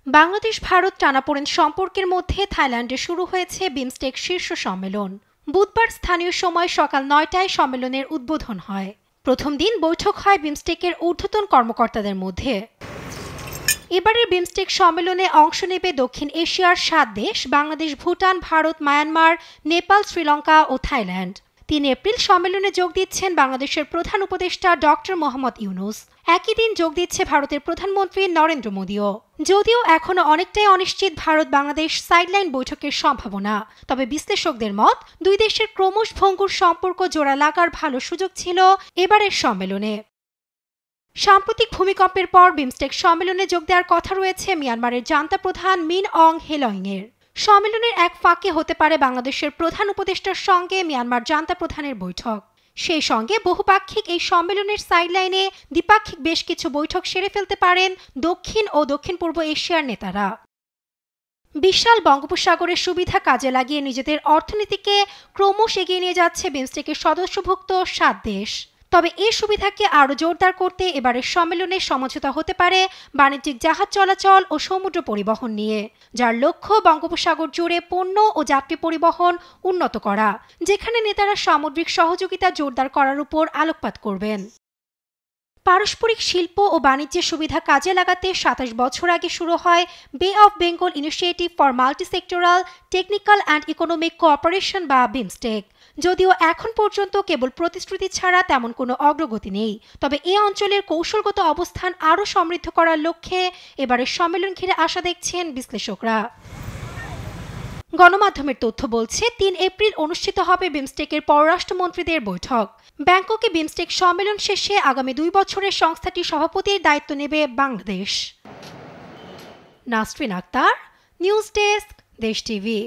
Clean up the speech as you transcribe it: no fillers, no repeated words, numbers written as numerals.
বাংলাদেশ ভারত টানাপোড়েন সম্পর্কের মধ্যে থাইল্যান্ডে শুরু হয়েছে বিমস্টেক শীর্ষ সম্মেলন। বুধবার স্থানীয় সময় সকাল ৯টায় সম্মেলনের উদ্বোধন হয়। প্রথম দিন বৈঠক হয় বিমস্টেকের ঊর্ধ্বতন কর্মকর্তাদের মধ্যে। এবারের বিমস্টেক সম্মেলনে অংশ নেবে দক্ষিণ এশিয়ার ৭ দেশ বাংলাদেশ, ভুটান, ভারত, মায়ানমার, নেপাল, শ্রীলঙ্কা ও থাইল্যান্ড। ৩ এপ্রিল সম্মেলনে যোগ দিচ্ছেন বাংলাদেশের প্রধান উপদেষ্টা ডক্টর মোহাম্মদ ইউনূস। একই দিন যোগ দিচ্ছে ভারতের প্রধানমন্ত্রী নরেন্দ্র মোদীও। যদিও এখনো অনেকটাই অনিশ্চিত ভারত বাংলাদেশ সাইডলাইন বৈঠকের সম্ভাবনা, তবে বিশ্লেষকদের মত দুই দেশের ক্রমশ ভঙ্গুর সম্পর্ক জোড়া লাগার ভালো সুযোগ ছিল এবারের সম্মেলনে। সাম্প্রতিক ভূমিকম্পের পর বিমস্টেক সম্মেলনে যোগ দেওয়ার কথা রয়েছে মিয়ানমারের জান্তা প্রধান মিন অং হেলয়ং-এর। সম্মেলনের এক ফাঁকে হতে পারে বাংলাদেশের প্রধান উপদেষ্টার সঙ্গে মিয়ানমার জান্তা প্রধানের বৈঠক। সেই সঙ্গে বহুপাক্ষিক এই সম্মেলনের সাইডলাইনে দ্বিপাক্ষিক বেশ কিছু বৈঠক সেরে ফেলতে পারেন দক্ষিণ ও দক্ষিণ পূর্ব এশিয়ার নেতারা। বিশাল বঙ্গোপসাগরের সুবিধা কাজে লাগিয়ে নিজেদের অর্থনীতিকে ক্রমশ এগিয়ে নিয়ে যাচ্ছে বিমস্টেকের সদস্যভুক্ত ৭ দেশ। তবে এই সুবিধাকে আরও জোরদার করতে এবারের সম্মেলনে সমঝোতা হতে পারে বাণিজ্যিক জাহাজ চলাচল ও সমুদ্র পরিবহন নিয়ে, যার লক্ষ্য বঙ্গোপসাগর জুড়ে পণ্য ও যাত্রী পরিবহন উন্নত করা, যেখানে নেতারা সামুদ্রিক সহযোগিতা জোরদার করার উপর আলোকপাত করবেন। পারস্পরিক শিল্প ও বাণিজ্যের সুবিধা কাজে লাগাতে ২৭ বছর আগে শুরু হয় বে of Bengal initiative for multi-sectoral technical and economic cooperation বা বিমস্টেক। যদিও এখন পর্যন্ত কেবল প্রতিশ্রুতি ছাড়া তেমন কোনো অগ্রগতি নেই, তবে এ অঞ্চলের কৌশলগত অবস্থান আরও সমৃদ্ধ করার লক্ষ্যে এবারের সম্মেলন ঘিরে আশা দেখছেন বিশ্লেষকরা। গণমাধ্যমের তথ্য বলছে ৩ এপ্রিল অনুষ্ঠিত হবে বিমস্টেকের পররাষ্ট্রমন্ত্রীদের বৈঠক। ব্যাংককে বিমস্টেক সম্মেলন শেষে আগামী ২ বছরের সংস্থাটির সভাপতির দায়িত্ব নেবে বাংলাদেশ। নাসরিন আক্তার, নিউজ ডেস্ক, দেশ টিভি।